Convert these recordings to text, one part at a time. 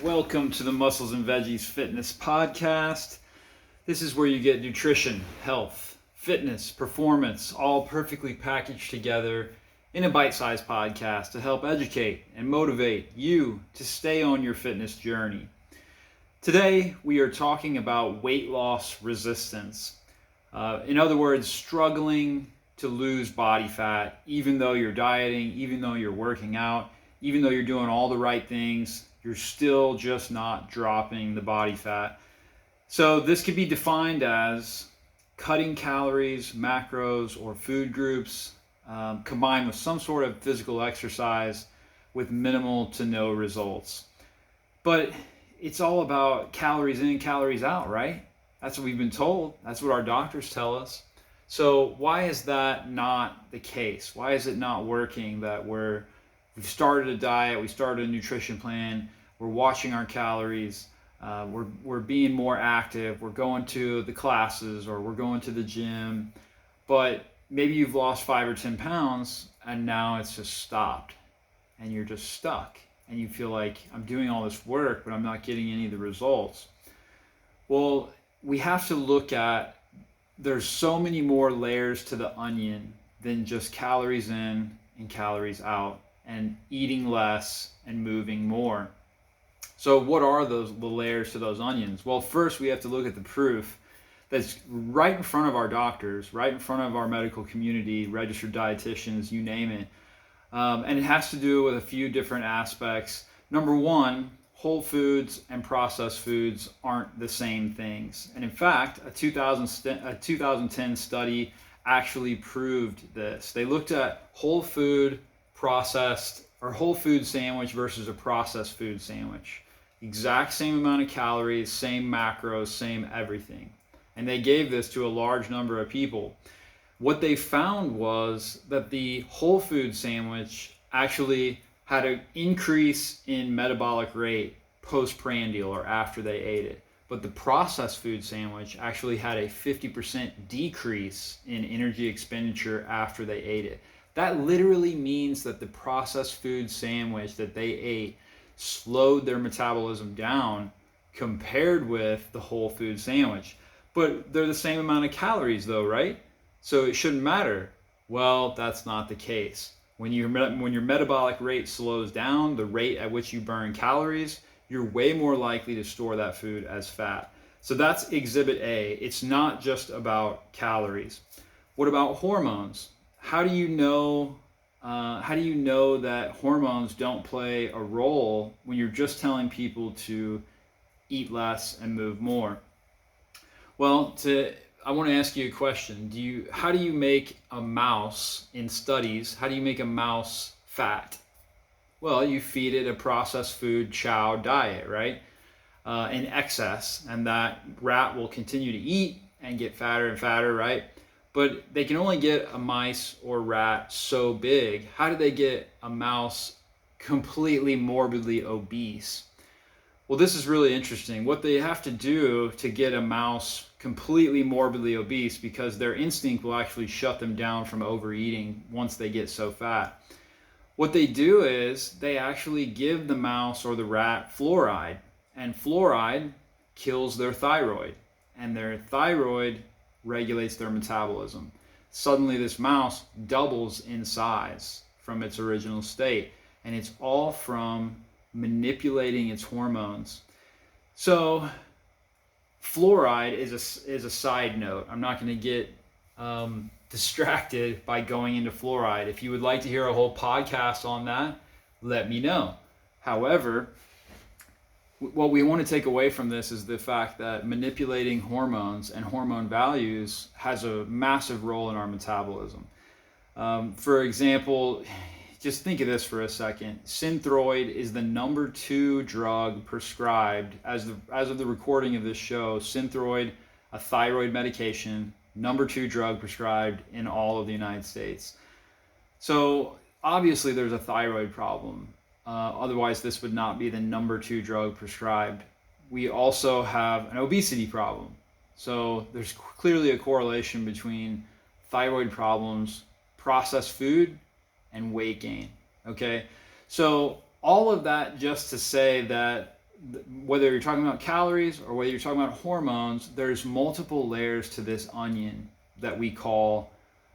Welcome to the Muscles and Veggies Fitness Podcast. This is where you get nutrition, health, fitness, performance, all perfectly packaged together in a bite-sized podcast to help educate and motivate you to stay on your fitness journey. Today, we are talking about weight loss resistance. In other words, struggling to lose body fat, even though you're dieting, even though you're working out, even though you're doing all the right things, you're still just not dropping the body fat. So this could be defined as cutting calories, macros, or food groups combined with some sort of physical exercise with minimal to no results. But it's all about calories in, calories out, right? That's what we've been told. That's what our doctors tell us. So why is that not the case? Why is it not working that we've started a diet, we started a nutrition plan, we're watching our calories, we're being more active, we're going to the classes or we're going to the gym, but maybe you've lost 5 or 10 pounds and now it's just stopped and you're just stuck and you feel like I'm doing all this work but I'm not getting any of the results. Well, we have to look at there's so many more layers to the onion than just calories in and calories out and eating less and moving more. So what are the layers to those onions? Well, first we have to look at the proof that's right in front of our doctors, right in front of our medical community, registered dietitians, you name it. And it has to do with a few different aspects. Number one, whole foods and processed foods aren't the same things. And in fact, a 2010 study actually proved this. They looked at whole food processed or whole food sandwich versus a processed food sandwich. Exact same amount of calories, same macros, same everything. And they gave this to a large number of people. What they found was that the whole food sandwich actually had an increase in metabolic rate postprandial or after they ate it. But the processed food sandwich actually had a 50% decrease in energy expenditure after they ate it. That literally means that the processed food sandwich that they ate slowed their metabolism down compared with the whole food sandwich. But they're the same amount of calories though, right? So it shouldn't matter. Well, that's not the case. When your metabolic rate slows down, the rate at which you burn calories, you're way more likely to store that food as fat. So that's exhibit A. It's not just about calories. What about hormones? How do you know that hormones don't play a role when you're just telling people to eat less and move more? Well, I want to ask you a question. How do you make a mouse in studies? How do you make a mouse fat? Well, you feed it a processed food chow diet, right? In excess, and that rat will continue to eat and get fatter and fatter, right? But they can only get a mice or rat so big. How do they get a mouse completely morbidly obese? Well, this is really interesting. What they have to do to get a mouse completely morbidly obese, because their instinct will actually shut them down from overeating once they get so fat. What they do is they actually give the mouse or the rat fluoride, and fluoride kills their thyroid, and their thyroid regulates their metabolism. Suddenly this mouse doubles in size from its original state, and it's all from manipulating its hormones. So fluoride is a side note. I'm not going to get distracted by going into fluoride. If you would like to hear a whole podcast on that, let me know. However, what we want to take away from this is the fact that manipulating hormones and hormone values has a massive role in our metabolism. For example, just think of this for a second. Synthroid is the number 2 drug prescribed as of the recording of this show. Synthroid, a thyroid medication, number 2 drug prescribed in all of the United States. So obviously there's a thyroid problem. Otherwise, this would not be the number 2 drug prescribed. We also have an obesity problem. So there's clearly a correlation between thyroid problems, processed food, and weight gain. Okay, so all of that just to say that whether you're talking about calories or whether you're talking about hormones, there's multiple layers to this onion that we call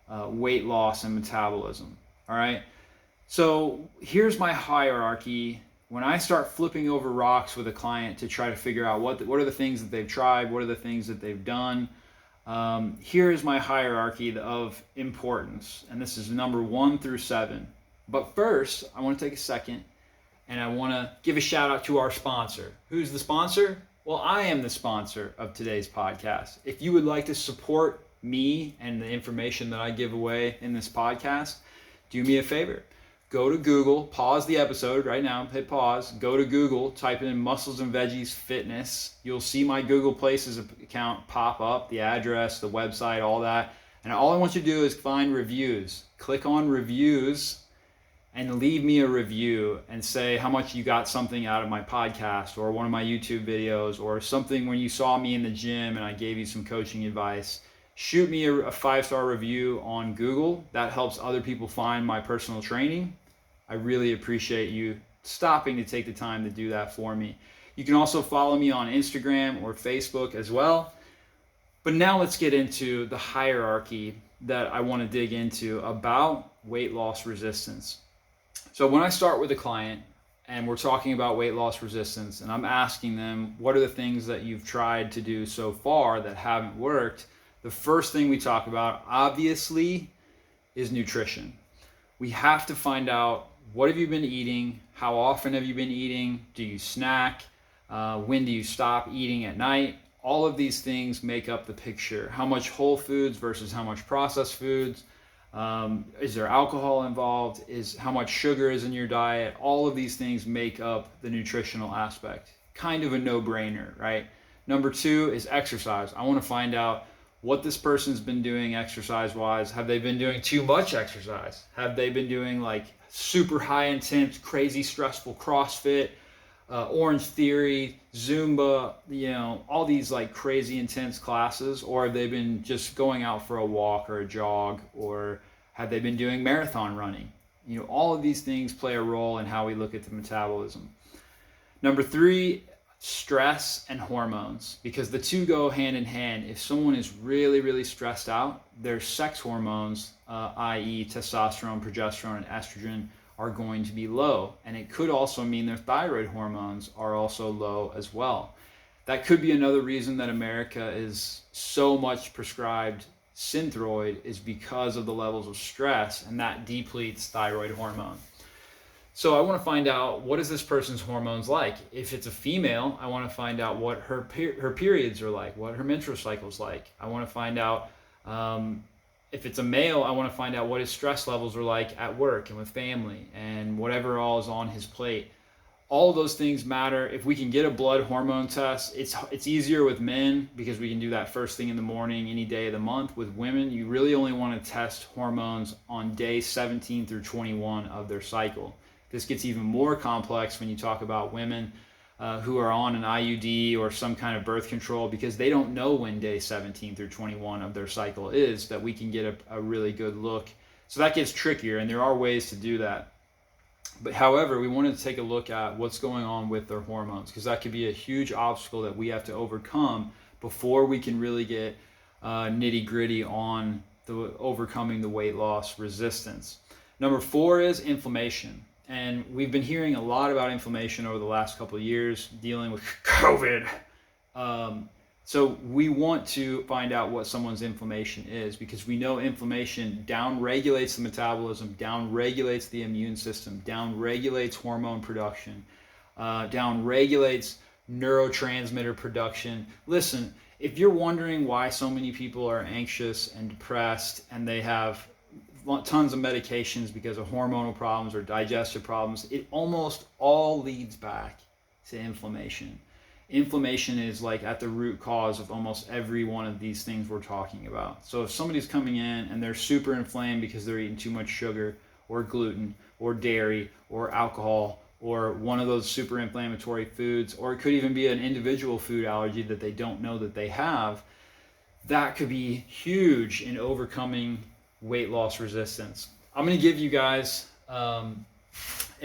weight loss and metabolism. All right. So here's my hierarchy. When I start flipping over rocks with a client to try to figure out what are the things that they've tried, what are the things that they've done, here is my hierarchy of importance. And this is number 1 through 7. But first, I want to take a second and I want to give a shout out to our sponsor. Who's the sponsor? Well, I am the sponsor of today's podcast. If you would like to support me and the information that I give away in this podcast, do me a favor. Go to Google, pause the episode right now, hit pause, go to Google, type in Muscles and Veggies Fitness. You'll see my Google Places account pop up, the address, the website, all that. And all I want you to do is find reviews. Click on reviews and leave me a review and say how much you got something out of my podcast or one of my YouTube videos or something when you saw me in the gym and I gave you some coaching advice. Shoot me a 5-star review on Google. That helps other people find my personal training. I really appreciate you stopping to take the time to do that for me. You can also follow me on Instagram or Facebook as well. But now let's get into the hierarchy that I want to dig into about weight loss resistance. So when I start with a client and we're talking about weight loss resistance and I'm asking them, what are the things that you've tried to do so far that haven't worked? The first thing we talk about, obviously, is nutrition. We have to find out, what have you been eating? How often have you been eating? Do you snack? When do you stop eating at night? All of these things make up the picture. How much whole foods versus how much processed foods? Is there alcohol involved? How much sugar is in your diet? All of these things make up the nutritional aspect. Kind of a no-brainer, right? Number 2 is exercise. I want to find out what this person's been doing exercise-wise. Have they been doing too much exercise? Have they been doing like super high intense, crazy stressful CrossFit, Orange Theory, Zumba, all these like crazy intense classes? Or have they been just going out for a walk or a jog? Or have they been doing marathon running? All of these things play a role in how we look at the metabolism. Number 3, stress and hormones, because the two go hand in hand. If someone is really, really stressed out, their sex hormones, i.e. testosterone, progesterone, and estrogen, are going to be low. And it could also mean their thyroid hormones are also low as well. That could be another reason that America is so much prescribed Synthroid, is because of the levels of stress, and that depletes thyroid hormone. So I want to find out, what is this person's hormones like? If it's a female, I want to find out what her periods are like, what her menstrual cycle's like. I want to find out, if it's a male, I want to find out what his stress levels are like at work and with family and whatever all is on his plate. All of those things matter. If we can get a blood hormone test, it's easier with men because we can do that first thing in the morning, any day of the month. With women, you really only want to test hormones on day 17 through 21 of their cycle. This gets even more complex when you talk about women who are on an IUD or some kind of birth control, because they don't know when day 17 through 21 of their cycle is, that we can get a really good look. So that gets trickier, and there are ways to do that. But however, we wanted to take a look at what's going on with their hormones, because that could be a huge obstacle that we have to overcome before we can really get nitty gritty on overcoming the weight loss resistance. Number 4 is inflammation. And we've been hearing a lot about inflammation over the last couple of years, dealing with COVID. So we want to find out what someone's inflammation is, because we know inflammation down-regulates the metabolism, down-regulates the immune system, down-regulates hormone production, down-regulates neurotransmitter production. Listen, if you're wondering why so many people are anxious and depressed and they have tons of medications because of hormonal problems or digestive problems, it almost all leads back to inflammation. Inflammation is like at the root cause of almost every one of these things we're talking about. So if somebody's coming in and they're super inflamed because they're eating too much sugar or gluten or dairy or alcohol or one of those super inflammatory foods, or it could even be an individual food allergy that they don't know that they have, that could be huge in overcoming weight loss resistance. I'm going to give you guys an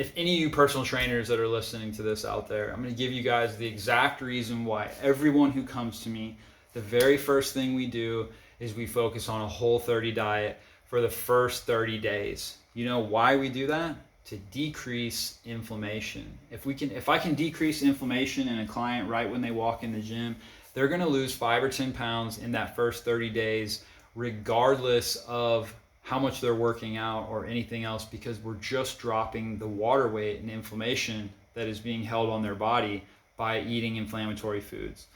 if any of you personal trainers that are listening to this out there, I'm going to give you guys the exact reason why everyone who comes to me, the very first thing we do is we focus on a Whole30 diet for the first 30 days. You know why we do that? To decrease inflammation. If I can decrease inflammation in a client right when they walk in the gym, they're going to lose 5 or 10 pounds in that first 30 days, regardless of how much they're working out or anything else, because we're just dropping the water weight and inflammation that is being held on their body by eating inflammatory foods.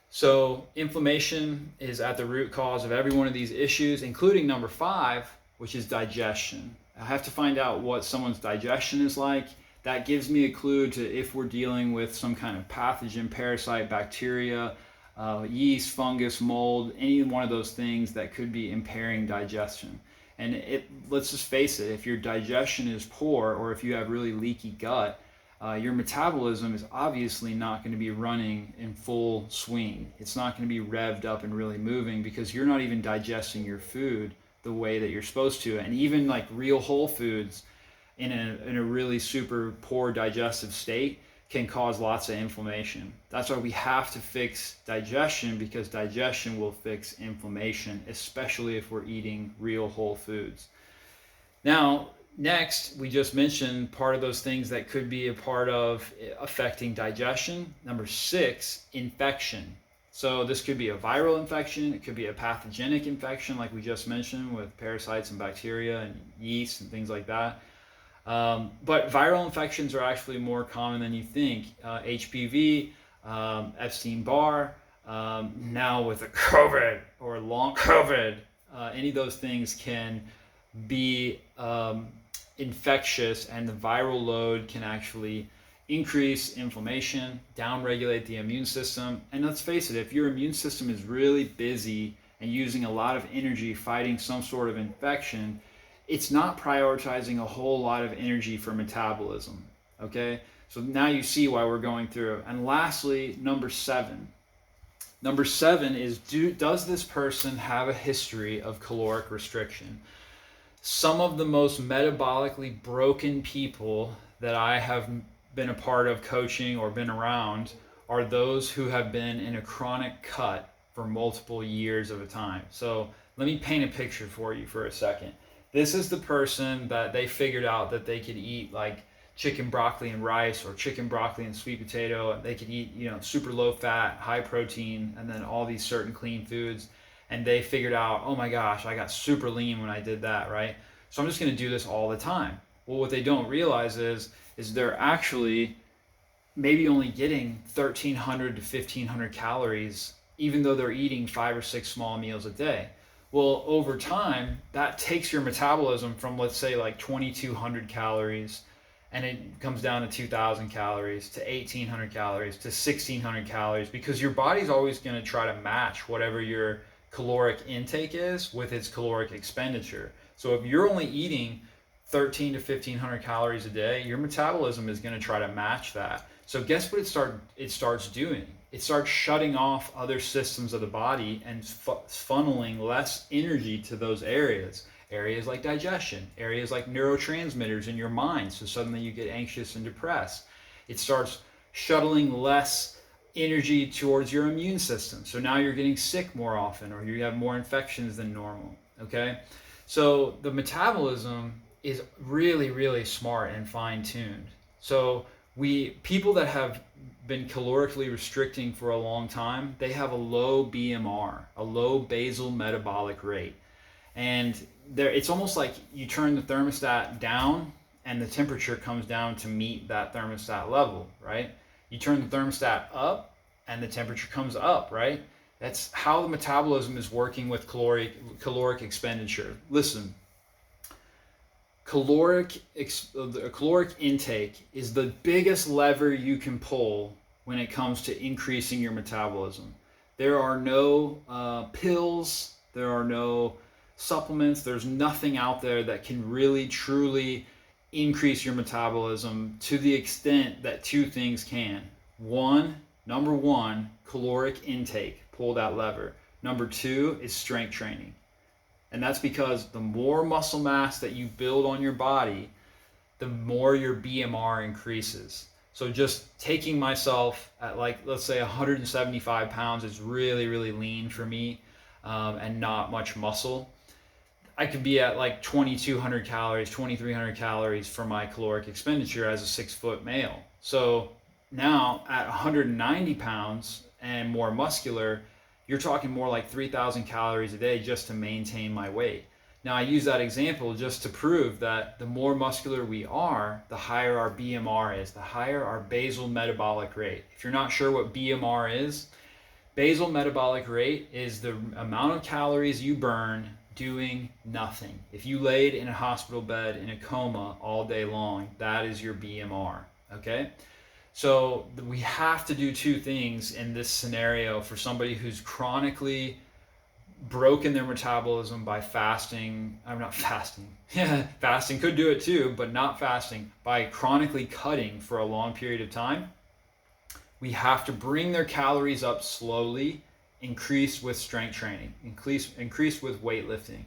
So inflammation is at the root cause of every one of these issues, including number 5, which is digestion. I have to find out what someone's digestion is like. That gives me a clue to if we're dealing with some kind of pathogen, parasite, bacteria, yeast, fungus, mold, any one of those things that could be impairing digestion. And let's just face it, if your digestion is poor or if you have really leaky gut, your metabolism is obviously not going to be running in full swing. It's not going to be revved up and really moving because you're not even digesting your food the way that you're supposed to. And even like real whole foods in a really super poor digestive state can cause lots of inflammation. That's why we have to fix digestion, because digestion will fix inflammation, especially if we're eating real whole foods. Now, next, we just mentioned part of those things that could be a part of affecting digestion. Number 6, infection. So this could be a viral infection. It could be a pathogenic infection like we just mentioned with parasites and bacteria and yeast and things like that. But viral infections are actually more common than you think. HPV, Epstein-Barr, now with a COVID or long COVID, any of those things can be infectious, and the viral load can actually increase inflammation, downregulate the immune system. And let's face it, if your immune system is really busy and using a lot of energy fighting some sort of infection, it's not prioritizing a whole lot of energy for metabolism, okay? So now you see why we're going through. And lastly, number 7. Number 7 is, does this person have a history of caloric restriction? Some of the most metabolically broken people that I have been a part of coaching or been around are those who have been in a chronic cut for multiple years at a time. So let me paint a picture for you for a second. This is the person that they figured out that they could eat like chicken, broccoli, and rice, or chicken, broccoli, and sweet potato. And they could eat, super low fat, high protein, and then all these certain clean foods. And they figured out, oh my gosh, I got super lean when I did that, right? So I'm just going to do this all the time. Well, what they don't realize is they're actually maybe only getting 1,300 to 1,500 calories, even though they're eating 5 or 6 small meals a day. Well, over time, that takes your metabolism from, let's say, like 2,200 calories, and it comes down to 2,000 calories, to 1,800 calories, to 1,600 calories, because your body's always going to try to match whatever your caloric intake is with its caloric expenditure. So if you're only eating 1,300 to 1,500 calories a day, your metabolism is going to try to match that. So guess what it starts doing? It starts shutting off other systems of the body and funneling less energy to those areas. Areas like digestion, areas like neurotransmitters in your mind, so suddenly you get anxious and depressed. It starts shuttling less energy towards your immune system. So now you're getting sick more often, or you have more infections than normal, okay? So the metabolism is really, really smart and fine-tuned. So people that have been calorically restricting for a long time, they have a low BMR, a low basal metabolic rate. And it's almost like you turn the thermostat down and the temperature comes down to meet that thermostat level, right? You turn the thermostat up and the temperature comes up, right? That's how the metabolism is working with caloric expenditure. Listen, caloric intake is the biggest lever you can pull when it comes to increasing your metabolism. There are no pills, there are no supplements, there's nothing out there that can really truly increase your metabolism to the extent that 2 things can. Number one, caloric intake, pull that lever. Number 2 is strength training. And that's because the more muscle mass that you build on your body, the more your BMR increases. So just taking myself at, like, let's say 175 pounds is really, really lean for me, and not much muscle. I could be at like 2,200 calories, 2,300 calories for my caloric expenditure as a 6-foot male. So now at 190 pounds and more muscular, you're talking more like 3,000 calories a day just to maintain my weight. Now, I use that example just to prove that the more muscular we are, the higher our BMR is, the higher our basal metabolic rate. If you're not sure what BMR is, basal metabolic rate is the amount of calories you burn doing nothing. If you laid in a hospital bed in a coma all day long, that is your BMR, okay? So we have to do two things in this scenario for somebody who's chronically broken their metabolism by fasting. I'm not fasting. Fasting could do it too, but not fasting. By chronically cutting for a long period of time, we have to bring their calories up slowly, increase with strength training, increase with weightlifting.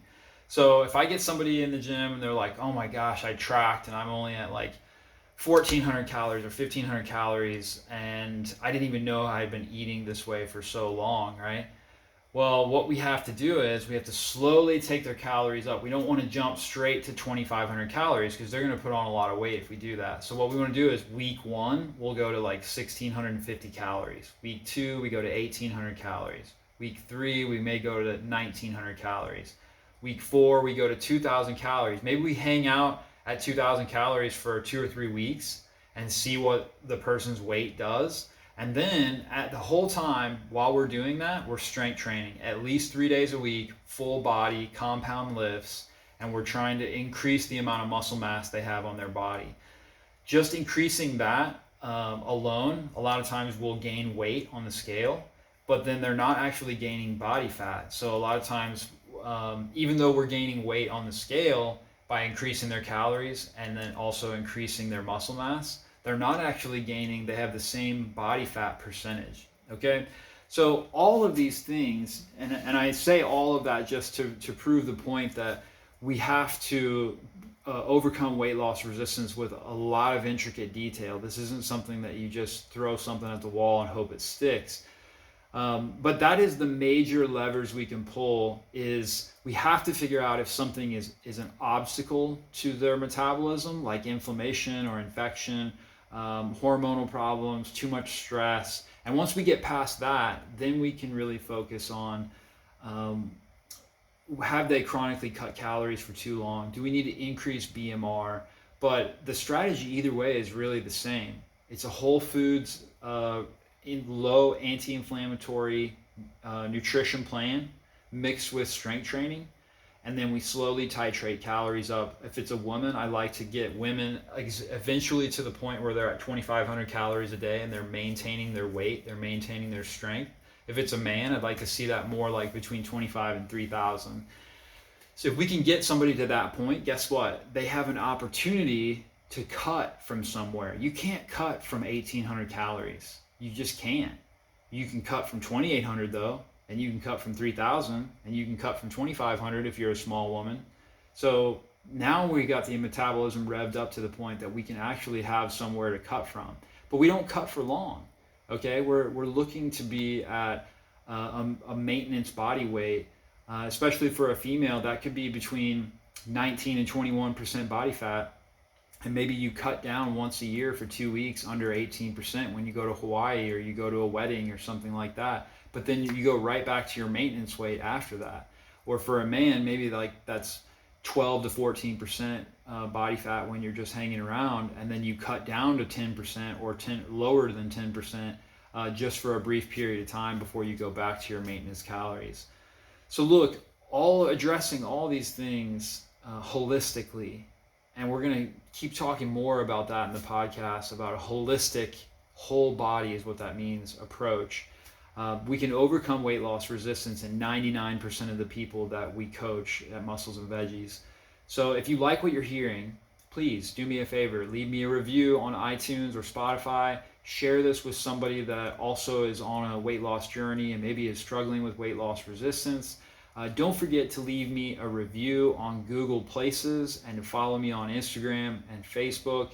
So if I get somebody in the gym and they're like, oh my gosh, I tracked and I'm only at like 1,400 calories or 1,500 calories, and I didn't even know I had been eating this way for so long, right? Well, what we have to do is we have to slowly take their calories up. We don't want to jump straight to 2,500 calories because they're going to put on a lot of weight if we do that. So what we want to do is week 1, we'll go to like 1,650 calories. Week 2, we go to 1,800 calories. Week 3, we may go to 1,900 calories. Week 4, we go to 2,000 calories. Maybe we hang out at 2,000 calories for 2 or 3 weeks and see what the person's weight does. And then at the whole time while we're doing that, we're strength training at least 3 days a week, full body compound lifts, and we're trying to increase the amount of muscle mass they have on their body. Just increasing that alone, a lot of times will gain weight on the scale, but then they're not actually gaining body fat. So a lot of times, even though we're gaining weight on the scale by increasing their calories and then also increasing their muscle mass, they're not actually gaining, they have the same body fat percentage, okay? So all of these things, and I say all of that just to prove the point that we have to overcome weight loss resistance with a lot of intricate detail. This isn't something that you just throw something at the wall and hope it sticks. But that is the major levers we can pull. Is we have to figure out if something is an obstacle to their metabolism, like inflammation or infection, hormonal problems, too much stress. And once we get past that, then we can really focus on, have they chronically cut calories for too long? Do we need to increase BMR? But the strategy either way is really the same. It's a whole foods, in low anti-inflammatory nutrition plan mixed with strength training, and then we slowly titrate calories up. If it's a woman, I like to get women eventually to the point where they're at 2,500 calories a day and they're maintaining their weight, they're maintaining their strength. If it's a man, I'd like to see that more like between 25 and 3,000. So if we can get somebody to that point, guess what? They have an opportunity to cut from somewhere. You can't cut from 1,800 calories. You just can't. You can cut from 2,800 though, and you can cut from 3,000, and you can cut from 2,500 if you're a small woman. So now we got the metabolism revved up to the point that we can actually have somewhere to cut from. But we don't cut for long, okay? We're looking to be at a maintenance body weight, especially for a female. That could be between 19 and 21% body fat. And maybe you cut down once a year for 2 weeks under 18% when you go to Hawaii or you go to a wedding or something like that. But then you go right back to your maintenance weight after that. Or for a man, maybe like that's 12 to 14% body fat when you're just hanging around, and then you cut down to 10% or lower than 10% just for a brief period of time before you go back to your maintenance calories. So look, addressing all these things holistically, and we're going to keep talking more about that in the podcast, about a holistic, whole body is what that means, approach. We can overcome weight loss resistance in 99% of the people that we coach at Muscles and Veggies. So if you like what you're hearing, please do me a favor, leave me a review on iTunes or Spotify. Share this with somebody that also is on a weight loss journey and maybe is struggling with weight loss resistance. Don't forget to leave me a review on Google Places and to follow me on Instagram and Facebook.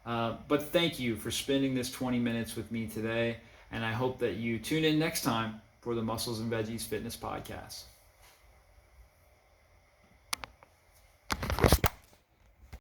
But thank you for spending this 20 minutes with me today, and I hope that you tune in next time for the Muscles and Veggies Fitness Podcast.